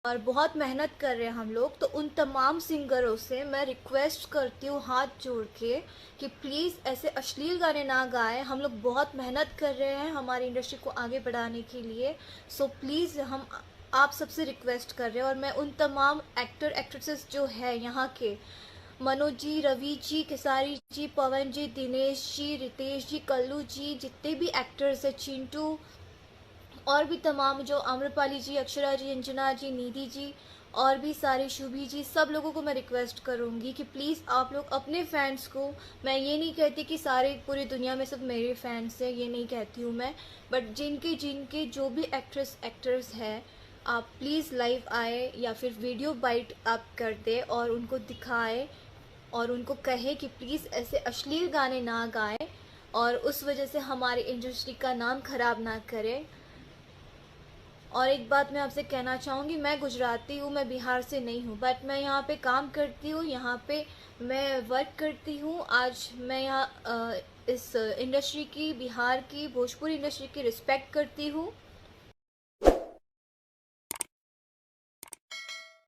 और बहुत मेहनत कर रहे हैं हम लोग। तो उन तमाम सिंगरों से मैं रिक्वेस्ट करती हूँ हाथ जोड़ के कि प्लीज़ ऐसे अश्लील गाने ना गाएं। हम लोग बहुत मेहनत कर रहे हैं हमारी इंडस्ट्री को आगे बढ़ाने के लिए। सो प्लीज़ हम आप सबसे रिक्वेस्ट कर रहे हैं। और मैं उन तमाम एक्टर एक्ट्रेसेस जो है यहाँ के, मनोज जी, रवि जी, खेसारी जी, पवन जी, दिनेश जी, रितेश जी, कल्लू जी, जितने भी एक्टर्स हैं, चिंटू, और भी तमाम जो आम्रपाली जी, अक्षरा जी, अंजना जी, निधि जी, और भी सारे शुभी जी, सब लोगों को मैं रिक्वेस्ट करूँगी कि प्लीज़ आप लोग अपने फैंस को, मैं ये नहीं कहती कि सारे पूरी दुनिया में सब मेरे फैंस हैं, ये नहीं कहती हूँ मैं, बट जिनके जिनके जो भी एक्टर्स हैं, आप प्लीज़ लाइव आए या फिर वीडियो बाइट आप कर दें और उनको दिखाएं और उनको कहे कि प्लीज़ ऐसे अश्लील गाने ना गाएं और उस वजह से हमारी इंडस्ट्री का नाम ख़राब ना करें। और एक बात मैं आपसे कहना चाहूँगी, मैं गुजराती हूँ, मैं बिहार से नहीं हूँ, बट मैं यहाँ पे काम करती हूँ, यहाँ पे मैं वर्क करती हूँ। आज मैं यहाँ इस इंडस्ट्री की, बिहार की, भोजपुरी इंडस्ट्री की रिस्पेक्ट करती हूँ।